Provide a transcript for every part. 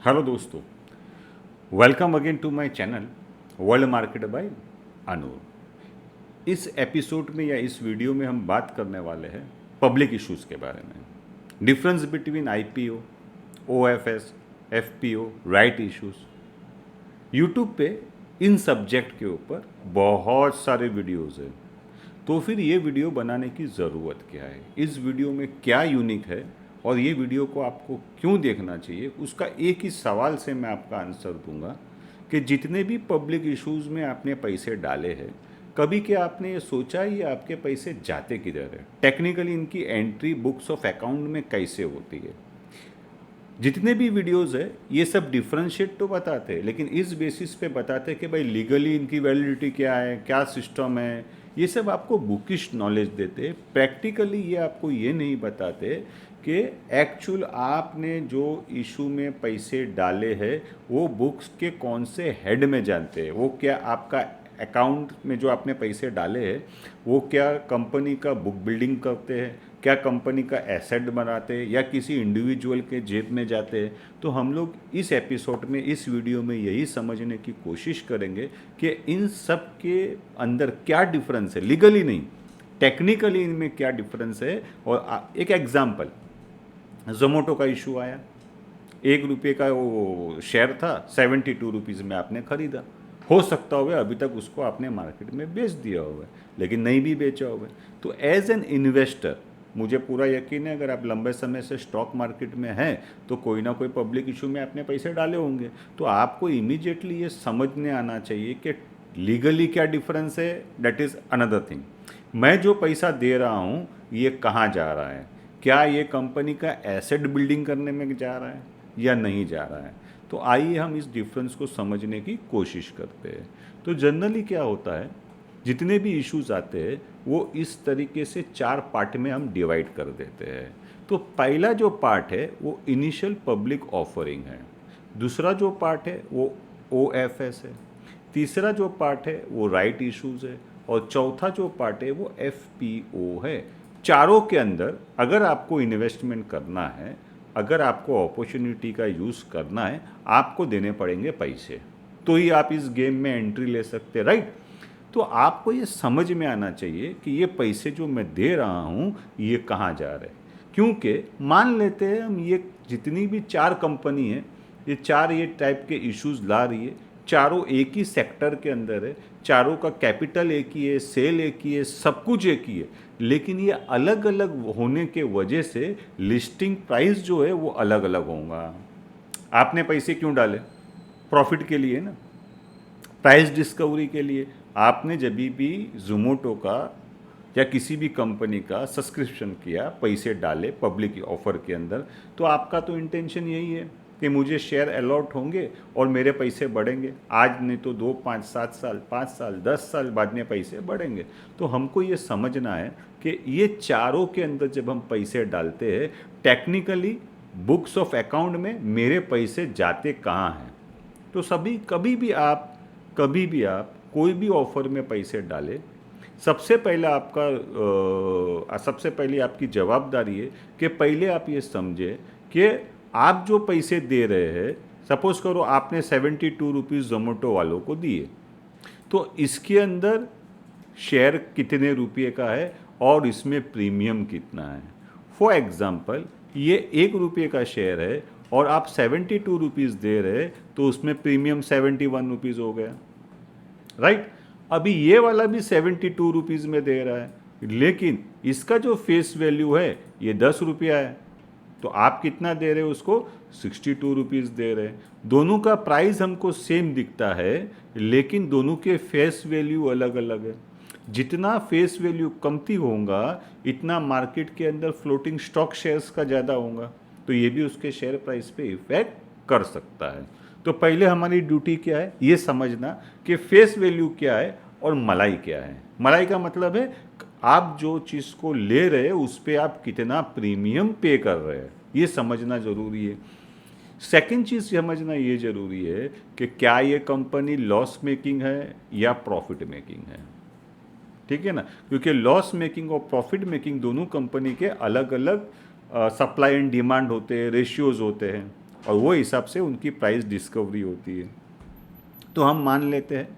Hello दोस्तों, welcome again to my channel world market by Anoor. इस episode में या इस वीडियो में हम बात करने वाले हैं पब्लिक इश्यूज़ के बारे में। Difference between IPO, OFS, FPO, right issues. YouTube पे इन सब्जेक्ट के ऊपर बहुत सारे वीडियोज़ हैं, तो फिर ये वीडियो बनाने की ज़रूरत क्या है, इस वीडियो में क्या यूनिक है और ये वीडियो को आपको क्यों देखना चाहिए, उसका एक ही सवाल से मैं आपका आंसर दूंगा कि जितने भी पब्लिक इश्यूज़ में आपने पैसे डाले हैं, कभी क्या आपने ये सोचा ये आपके पैसे जाते किधर है, टेक्निकली इनकी एंट्री बुक्स ऑफ अकाउंट में कैसे होती है। जितने भी वीडियोस है ये सब डिफरेंशिएट तो बताते हैं, लेकिन इस बेसिस पे बताते हैं कि भाई लीगली इनकी वैलिडिटी क्या है, क्या सिस्टम है। ये सब आपको बुकिश नॉलेज देते हैं। प्रैक्टिकली ये आपको ये नहीं बताते कि एक्चुअल आपने जो इशू में पैसे डाले हैं वो बुक्स के कौन से हेड में जानते हैं, वो क्या आपका अकाउंट में जो आपने पैसे डाले हैं वो क्या कंपनी का बुक बिल्डिंग करते हैं, क्या कंपनी का एसेट बनाते हैं या किसी इंडिविजुअल के जेब में जाते हैं। तो हम लोग इस एपिसोड में, इस वीडियो में यही समझने की कोशिश करेंगे कि इन सब के अंदर क्या डिफरेंस है, लीगली नहीं टेक्निकली इनमें क्या डिफरेंस है। और एक एग्जांपल, जोमेटो का इशू आया, 1 रुपये का वो शेयर था, 72 रुपीज़ में आपने खरीदा। हो सकता होगा अभी तक उसको आपने मार्केट में बेच दिया होगा, लेकिन नहीं भी बेचा होगा। तो एज एन इन्वेस्टर मुझे पूरा यकीन है अगर आप लंबे समय से स्टॉक मार्केट में हैं तो कोई ना कोई पब्लिक इशू में आपने पैसे डाले होंगे। तो आपको इमीडिएटली ये समझने आना चाहिए कि लीगली क्या डिफरेंस है, दैट इज़ अनदर थिंग। मैं जो पैसा दे रहा हूँ ये कहाँ जा रहा है, क्या ये कंपनी का एसेट बिल्डिंग करने में जा रहा है या नहीं जा रहा है। तो आइए हम इस डिफरेंस को समझने की कोशिश करते हैं। तो जनरली क्या होता है, जितने भी इश्यूज आते हैं वो इस तरीके से 4 पार्ट में हम डिवाइड कर देते हैं। तो पहला जो पार्ट है वो इनिशियल पब्लिक ऑफरिंग है, दूसरा जो पार्ट है वो ओएफएस है, तीसरा जो पार्ट है वो राइट इश्यूज है और चौथा जो पार्ट है वो एफपीओ है। चारों के अंदर अगर आपको इन्वेस्टमेंट करना है, अगर आपको अपॉर्चुनिटी का यूज़ करना है, आपको देने पड़ेंगे पैसे, तो ही आप इस गेम में एंट्री ले सकते, राइट। तो आपको ये समझ में आना चाहिए कि ये पैसे जो मैं दे रहा हूँ ये कहाँ जा रहे हैं। क्योंकि मान लेते हैं हम, ये जितनी भी 4 कंपनी है, ये 4 ये टाइप के इश्यूज ला रही है, चारों एक ही सेक्टर के अंदर है, चारों का कैपिटल एक ही है, सेल एक ही है, सब कुछ एक ही है, लेकिन ये अलग अलग होने के वजह से लिस्टिंग प्राइस जो है वो अलग अलग होगा। आपने पैसे क्यों डाले? प्रॉफिट के लिए ना, प्राइस डिस्कवरी के लिए। आपने जब भी जोमेटो का या किसी भी कंपनी का सब्सक्रिप्शन किया, पैसे डाले पब्लिक ऑफर के अंदर, तो आपका तो इंटेंशन यही है कि मुझे शेयर अलॉट होंगे और मेरे पैसे बढ़ेंगे, आज नहीं तो 2, 5, 7 साल, 5 साल, 10 साल बाद में पैसे बढ़ेंगे। तो हमको ये समझना है कि ये चारों के अंदर जब हम पैसे डालते हैं, टेक्निकली बुक्स ऑफ अकाउंट में मेरे पैसे जाते कहाँ हैं। तो कभी भी आप कोई भी ऑफर में पैसे डालें, सबसे पहले आपकी जवाबदारी है कि पहले आप ये समझे कि आप जो पैसे दे रहे हैं, सपोज करो आपने 72 रुपीज़ जोमेटो वालों को दिए, तो इसके अंदर शेयर कितने रुपये का है और इसमें प्रीमियम कितना है। फॉर एग्ज़ाम्पल, ये 1 रुपये का शेयर है और आप 72 रुपीज़ दे रहे, तो उसमें प्रीमियम 71 रुपीज़ हो गया, राइट। अभी ये वाला भी 72 रुपीज़ में दे रहा है, लेकिन इसका जो फेस वैल्यू है ये 10 रुपया है, तो आप कितना दे रहे हो उसको? 62 रुपीज़ दे रहे हैं। दोनों का प्राइस हमको सेम दिखता है, लेकिन दोनों के फेस वैल्यू अलग अलग है। जितना फेस वैल्यू कमती होगा इतना मार्केट के अंदर फ्लोटिंग स्टॉक शेयर्स का ज़्यादा होगा, तो ये भी उसके शेयर प्राइस पे इफेक्ट कर सकता है। तो पहले हमारी ड्यूटी क्या है, ये समझना कि फेस वैल्यू क्या है और मलाई क्या है। मलाई का मतलब है आप जो चीज़ को ले रहे हैं उस पर आप कितना प्रीमियम पे कर रहे हैं, ये समझना ज़रूरी है। सेकंड चीज़ समझना ये ज़रूरी है कि क्या ये कंपनी लॉस मेकिंग है या प्रॉफिट मेकिंग है, ठीक है ना। क्योंकि लॉस मेकिंग और प्रॉफिट मेकिंग दोनों कंपनी के अलग अलग सप्लाई एंड डिमांड होते हैं, रेशियोज होते हैं। और वो हिसाब से उनकी प्राइस डिस्कवरी होती है। तो हम मान लेते हैं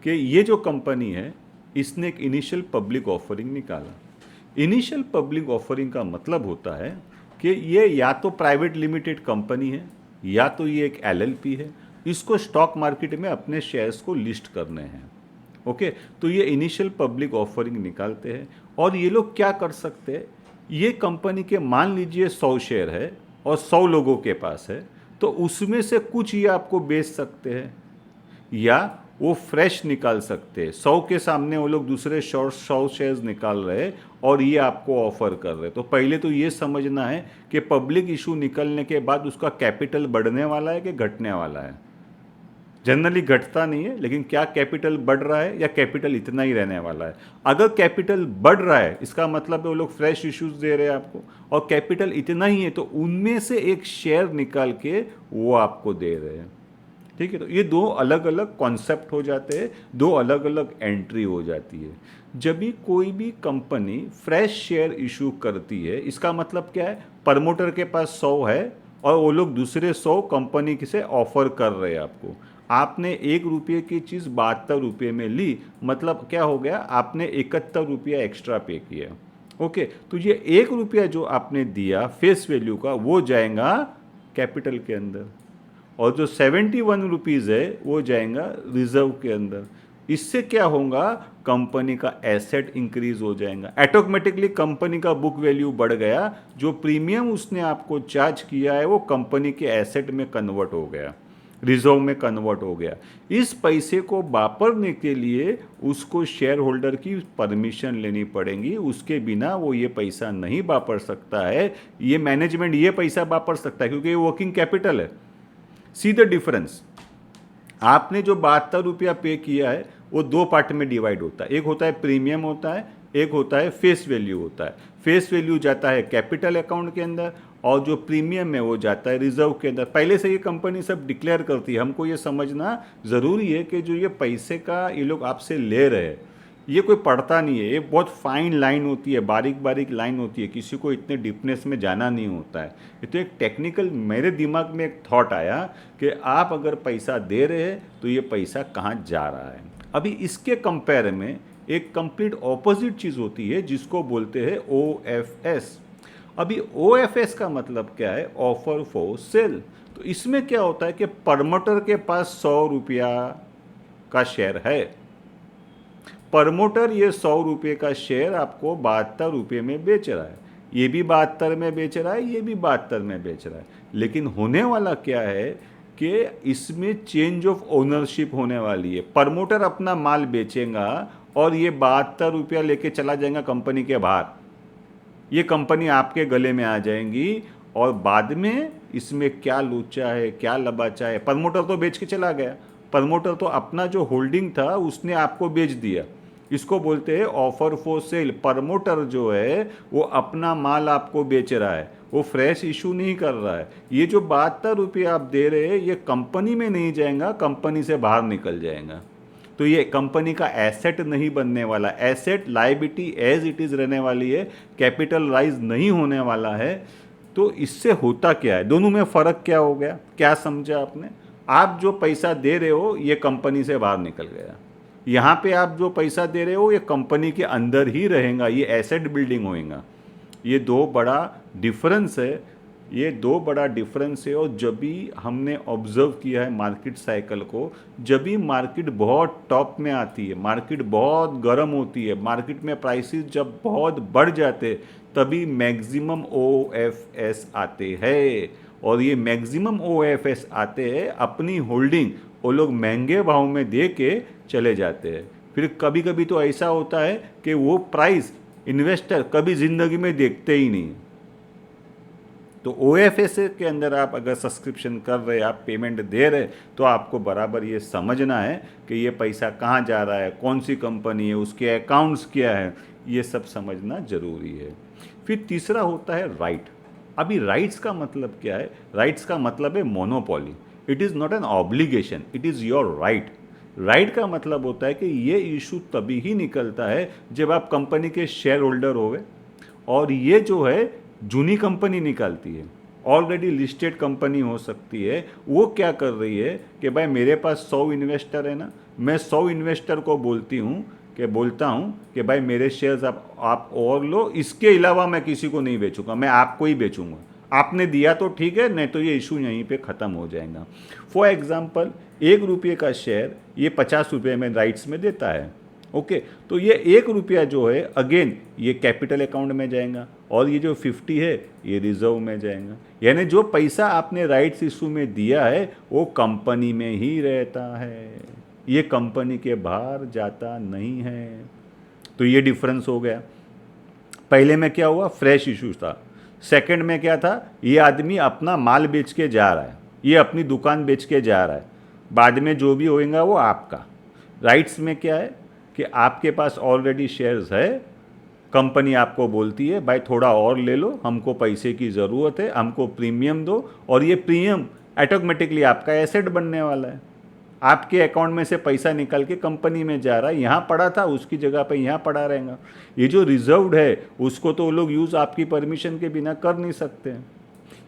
कि ये जो कंपनी है इसने एक इनिशियल पब्लिक ऑफरिंग निकाला। इनिशियल पब्लिक ऑफरिंग का मतलब होता है कि ये या तो प्राइवेट लिमिटेड कंपनी है या तो ये एक एलएलपी है, इसको स्टॉक मार्केट में अपने शेयर्स को लिस्ट करने हैं। ओके, तो ये इनिशियल पब्लिक ऑफरिंग निकालते हैं और ये लोग क्या कर सकते हैं, ये कंपनी के मान लीजिए 100 शेयर है और 100 लोगों के पास है, तो उसमें से कुछ ये आपको बेच सकते हैं या वो फ्रेश निकाल सकते हैं। 100 के सामने वो लोग दूसरे 100 शेयर्स निकाल रहे हैं और ये आपको ऑफर कर रहे हैं। तो पहले तो ये समझना है कि पब्लिक इशू निकलने के बाद उसका कैपिटल बढ़ने वाला है कि घटने वाला है। जनरली घटता नहीं है, लेकिन क्या कैपिटल बढ़ रहा है या कैपिटल इतना ही रहने वाला है। अगर कैपिटल बढ़ रहा है इसका मतलब है वो लोग फ्रेश इश्यूज दे रहे हैं आपको, और कैपिटल इतना ही है तो उनमें से एक शेयर निकाल के वो आपको दे रहे हैं। ठीक है, तो ये दो अलग अलग कॉन्सेप्ट हो जाते हैं, दो अलग अलग एंट्री हो जाती है। जब भी कोई भी कंपनी फ्रेश शेयर इशू करती है इसका मतलब क्या है, प्रमोटर के पास 100 है और वो लोग दूसरे 100 कंपनी से ऑफर कर रहे हैं आपको। आपने 1 रुपये की चीज़ 72 रुपये में ली, मतलब क्या हो गया, आपने 71 रुपया एक्स्ट्रा पे किया। ओके, तो ये 1 रुपया जो आपने दिया फेस वैल्यू का वो जाएगा कैपिटल के अंदर, और जो 71 रुपीज़ है वो जाएगा रिजर्व के अंदर। इससे क्या होगा, कंपनी का एसेट इंक्रीज हो जाएगा, ऑटोमेटिकली कंपनी का बुक वैल्यू बढ़ गया, जो प्रीमियम उसने आपको चार्ज किया है वो कंपनी के एसेट में कन्वर्ट हो गया, रिजर्व में कन्वर्ट हो गया। इस पैसे को वापरने के लिए उसको शेयर होल्डर की परमिशन लेनी पड़ेगी, उसके बिना वो ये पैसा नहीं वापर सकता है। ये मैनेजमेंट ये पैसा वापर सकता है क्योंकि ये वर्किंग कैपिटल है। सी द डिफरेंस, आपने जो 72 रुपया पे किया है वो 2 पार्ट में डिवाइड होता है, एक होता है प्रीमियम होता है, एक होता है फेस वैल्यू होता है। फेस वैल्यू जाता है कैपिटल अकाउंट के अंदर और जो प्रीमियम है वो जाता है रिजर्व के अंदर। पहले से ये कंपनी सब डिक्लेयर करती है। हमको ये समझना ज़रूरी है कि जो ये पैसे का ये लोग आपसे ले रहे हैं ये कोई पढ़ता नहीं है, ये बहुत फाइन लाइन होती है, बारीक बारीक लाइन होती है, किसी को इतने डीपनेस में जाना नहीं होता है। ये तो एक टेक्निकल, मेरे दिमाग में एक थॉट आया कि आप अगर पैसा दे रहे हैं तो ये पैसा कहाँ जा रहा है। अभी इसके कंपेयर में एक कंप्लीट ऑपोजिट चीज़ होती है जिसको बोलते हैं OFS। अभी OFS का मतलब क्या है, ऑफर फॉर सेल। तो इसमें क्या होता है कि प्रमोटर के पास 100 रुपया का शेयर है, प्रमोटर ये 100 रुपये का शेयर आपको 72 रुपये में बेच रहा है, ये भी 72 में बेच रहा है, ये भी 72 में बेच रहा है। लेकिन होने वाला क्या है कि इसमें चेंज ऑफ ओनरशिप होने वाली है। प्रमोटर अपना माल बेचेगा और ये 72 रुपया लेके चला जाएगा कंपनी के बाहर, ये कंपनी आपके गले में आ जाएंगी और बाद में इसमें क्या लोचा है क्या लबाचा है। प्रमोटर तो बेच के चला गया, प्रमोटर तो अपना जो होल्डिंग था उसने आपको बेच दिया, इसको बोलते हैं ऑफर फॉर सेल। प्रमोटर जो है वो अपना माल आपको बेच रहा है, वो फ्रेश इशू नहीं कर रहा है। ये जो 72 रुपये आप दे रहे हैं ये कंपनी में नहीं जाएगा, कंपनी से बाहर निकल जाएगा। तो ये कंपनी का एसेट नहीं बनने वाला, asset liability as it is रहने वाली है, कैपिटल राइज नहीं होने वाला है। तो इससे होता क्या है, दोनों में फ़र्क क्या हो गया, क्या समझा आपने। आप जो पैसा दे रहे हो ये कंपनी से बाहर निकल गया, यहाँ पे आप जो पैसा दे रहे हो ये कंपनी के अंदर ही रहेगा, ये एसेट बिल्डिंग होएगा। ये दो बड़ा डिफरेंस है, ये दो बड़ा डिफरेंस है। और जब भी हमने ऑब्जर्व किया है मार्केट साइकिल को, जब भी मार्केट बहुत टॉप में आती है, मार्केट बहुत गर्म होती है, मार्केट में प्राइसेस जब बहुत बढ़ जाते तभी मैक्सिमम OFS आते हैं। और ये मैक्सिमम OFS आते हैं अपनी होल्डिंग वो लोग महंगे भाव में दे के चले जाते हैं। फिर कभी कभी तो ऐसा होता है कि वो प्राइस इन्वेस्टर कभी ज़िंदगी में देखते ही नहीं। तो OFS के अंदर आप अगर सब्सक्रिप्शन कर रहे, आप पेमेंट दे रहे, तो आपको बराबर ये समझना है कि ये पैसा कहाँ जा रहा है, कौन सी कंपनी है, उसके अकाउंट्स क्या है, ये सब समझना ज़रूरी है। फिर तीसरा होता है राइट। अभी राइट्स का मतलब क्या है, राइट्स का मतलब है monopoly. It is not an obligation, it is your right. Right का मतलब होता है कि ये इशू तभी ही निकलता है जब आप कंपनी के शेयर होल्डर होवे और ये जो है जूनी कंपनी निकालती है। ऑलरेडी लिस्टेड कंपनी हो सकती है, वो क्या कर रही है कि भाई मेरे पास 100 इन्वेस्टर है ना, मैं 100 इन्वेस्टर को बोलता हूँ कि भाई मेरे शेयर्स आप और लो, इसके अलावा मैं किसी को नहीं बेचूंगा, मैं आपको ही बेचूंगा। आपने दिया तो ठीक है, नहीं तो ये इशू यहीं पे ख़त्म हो जाएगा। फॉर एग्जांपल 1 रुपये का शेयर ये 50 रुपये में राइट्स में देता है। ओके, तो ये 1 रुपया जो है अगेन ये कैपिटल अकाउंट में जाएगा, और ये जो 50 है ये रिजर्व में जाएगा। यानी जो पैसा आपने राइट्स इशू में दिया है वो कंपनी में ही रहता है, ये कंपनी के बाहर जाता नहीं है। तो ये डिफरेंस हो गया। पहले में क्या हुआ, फ्रेश इशू था। सेकंड में क्या था, ये आदमी अपना माल बेच के जा रहा है, ये अपनी दुकान बेच के जा रहा है, बाद में जो भी होएगा वो आपका। राइट्स में क्या है कि आपके पास ऑलरेडी शेयर्स है, कंपनी आपको बोलती है भाई थोड़ा और ले लो, हमको पैसे की ज़रूरत है, हमको प्रीमियम दो, और ये प्रीमियम ऑटोमेटिकली आपका एसेट बनने वाला है। आपके अकाउंट में से पैसा निकल के कंपनी में जा रहा है, यहाँ पड़ा था उसकी जगह पे यहाँ पड़ा रहेगा। ये जो रिजर्व्ड है उसको तो वो लोग यूज़ आपकी परमिशन के बिना कर नहीं सकते हैं।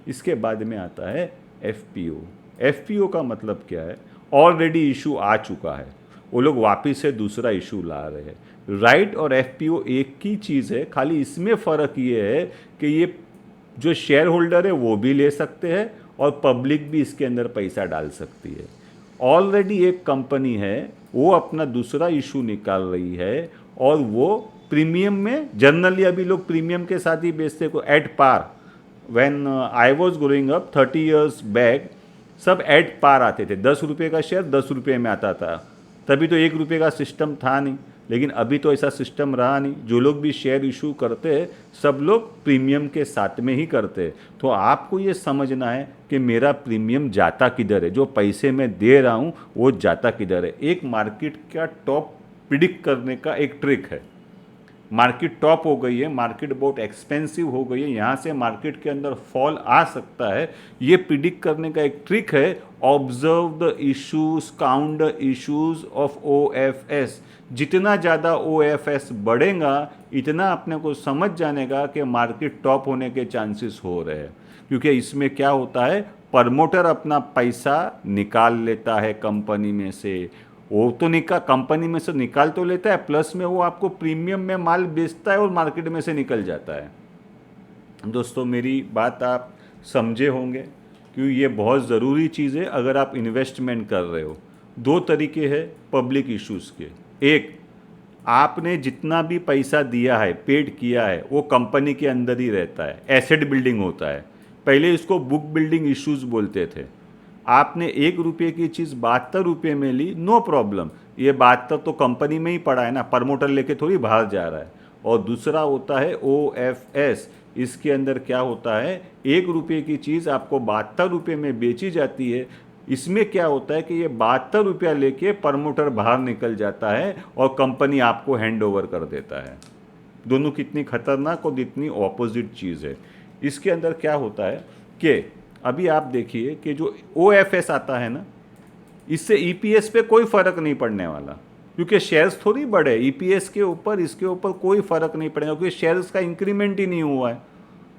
इसके बाद में आता है एफपीओ। एफपीओ का मतलब क्या है, ऑलरेडी इशू आ चुका है, वो लोग वापस से दूसरा इशू ला रहे हैं। राइट और एफपीओ एक ही चीज़ है, खाली इसमें फ़र्क ये है कि ये जो शेयर होल्डर है वो भी ले सकते हैं और पब्लिक भी इसके अंदर पैसा डाल सकती है। ऑलरेडी एक कंपनी है वो अपना दूसरा इशू निकाल रही है, और वो प्रीमियम में, जनरली अभी लोग प्रीमियम के साथ ही बेचते को at par. When I was growing up 30 years back, सब एट पार आते थे। 10 रुपये का शेयर 10 रुपये में आता था, तभी तो 1 रुपये का सिस्टम था नहीं। लेकिन अभी तो ऐसा सिस्टम रहा नहीं, जो लोग भी शेयर इशू करते हैं सब लोग प्रीमियम के साथ में ही करते हैं। तो आपको ये समझना है कि मेरा प्रीमियम जाता किधर है, जो पैसे मैं दे रहा हूँ वो जाता किधर है। एक मार्केट का टॉप प्रिडिक्ट करने का एक ट्रिक है। मार्केट टॉप हो गई है, मार्केट बहुत एक्सपेंसिव हो गई है, यहाँ से मार्केट के अंदर फॉल आ सकता है, ये प्रिडिक्ट करने का एक ट्रिक है। Observe the issues, count the issues of OFS। जितना ज़्यादा OFS बढ़ेगा इतना अपने को समझ जाने का कि मार्केट टॉप होने के चांसेस हो रहे हैं। क्योंकि इसमें क्या होता है, प्रमोटर अपना पैसा निकाल लेता है कंपनी में से, वो तो कंपनी में से निकाल तो लेता है, प्लस में वो आपको प्रीमियम में माल बेचता है और मार्केट में से निकल जाता है। दोस्तों मेरी बात आप समझे होंगे, क्योंकि ये बहुत ज़रूरी चीज़ है अगर आप इन्वेस्टमेंट कर रहे हो। 2 तरीके हैं पब्लिक इश्यूज़ के। एक, आपने जितना भी पैसा दिया है, पेड किया है, वो कंपनी के अंदर ही रहता है, एसेट बिल्डिंग होता है। पहले इसको बुक बिल्डिंग इश्यूज़ बोलते थे। आपने 1 रुपये की चीज़ 72 रुपये में ली, नो प्रॉब्लम, ये 72 तो कंपनी में ही पड़ा है ना, प्रमोटर लेके थोड़ी बाहर जा रहा है। और दूसरा होता है OFS। इसके अंदर क्या होता है, 1 रुपये की चीज़ आपको 72 रुपये में बेची जाती है। इसमें क्या होता है कि ये 72 रुपया लेके प्रमोटर बाहर निकल जाता है और कंपनी आपको हैंड ओवर कर देता है। दोनों कितनी खतरनाक और कितनी ऑपोजिट चीज़ है। इसके अंदर क्या होता है कि अभी आप देखिए कि जो OFS आता है ना, इससे EPS पे कोई फ़र्क नहीं पड़ने वाला, क्योंकि शेयर्स थोड़ी बढ़े। EPS के ऊपर इसके ऊपर कोई फ़र्क नहीं पड़ेगा, क्योंकि शेयर्स का इंक्रीमेंट ही नहीं हुआ है,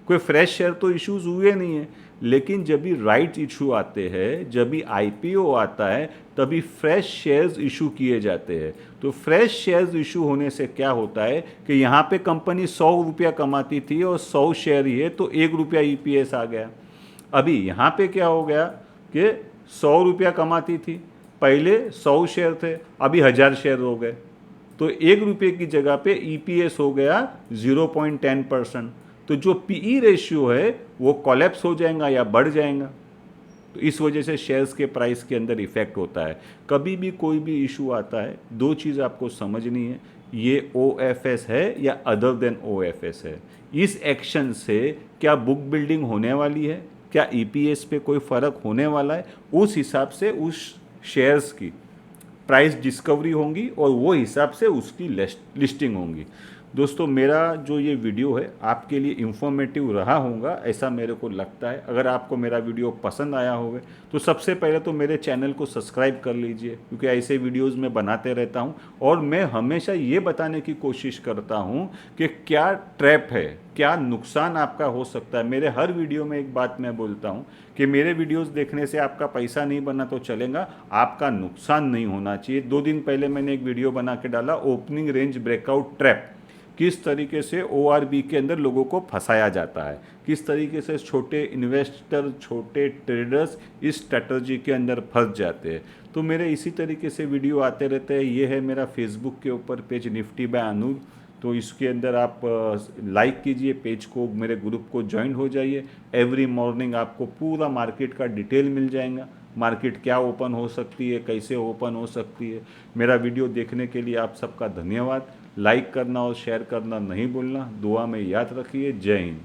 कोई फ्रेश शेयर तो इश्यूज़ हुए नहीं है। लेकिन जब भी राइट इशू आते हैं, जब भी IPO आता है, तभी फ्रेश शेयर्स इशू किए जाते हैं। तो फ्रेश शेयर्स इशू होने से क्या होता है कि यहाँ पे कंपनी 100 रुपया कमाती थी और 100 शेयर ही है, तो 1 रुपया EPS आ गया। अभी यहाँ पे क्या हो गया कि 100 रुपया कमाती थी, पहले 100 शेयर थे, अभी 1000 शेयर हो गए, तो 1 रुपये की जगह पे EPS हो गया 0.10%। तो जो PE रेशियो है वो कोलैप्स हो जाएगा या बढ़ जाएगा। तो इस वजह से शेयर्स के प्राइस के अंदर इफेक्ट होता है। कभी भी कोई भी इशू आता है, 2 चीज़ आपको समझनी है, ये OFS है या अदर देन OFS है। इस एक्शन से क्या बुक बिल्डिंग होने वाली है, क्या EPS पे कोई फ़र्क होने वाला है, उस हिसाब से उस शेयर्स की प्राइस डिस्कवरी होंगी और वो हिसाब से उसकी लिस्टिंग होंगी। दोस्तों मेरा जो ये वीडियो है आपके लिए इन्फॉर्मेटिव रहा होगा ऐसा मेरे को लगता है। अगर आपको मेरा वीडियो पसंद आया होगा तो सबसे पहले तो मेरे चैनल को सब्सक्राइब कर लीजिए, क्योंकि ऐसे वीडियोस मैं बनाते रहता हूँ और मैं हमेशा ये बताने की कोशिश करता हूँ कि क्या ट्रैप है, क्या नुकसान आपका हो सकता है। मेरे हर वीडियो में एक बात मैं बोलता हूँ कि मेरे वीडियोस देखने से आपका पैसा नहीं बना तो चलेगा, आपका नुकसान नहीं होना चाहिए। 2 दिन पहले मैंने एक वीडियो बना के डाला, ओपनिंग रेंज ब्रेकआउट ट्रैप, किस तरीके से ORB के अंदर लोगों को फंसाया जाता है, किस तरीके से छोटे इन्वेस्टर, छोटे ट्रेडर्स इस स्ट्रैटेजी के अंदर फंस जाते हैं। तो मेरे इसी तरीके से वीडियो आते रहते हैं। ये है मेरा फेसबुक के ऊपर पेज निफ्टी बाय अनूर, तो इसके अंदर आप लाइक कीजिए पेज को, मेरे ग्रुप को ज्वाइन हो जाइए। एवरी मॉर्निंग आपको पूरा मार्केट का डिटेल मिल जाएगा, मार्केट क्या ओपन हो सकती है, कैसे ओपन हो सकती है। मेरा वीडियो देखने के लिए आप सबका धन्यवाद। लाइक करना और शेयर करना नहीं भूलना। दुआ में याद रखिए। जय हिंद।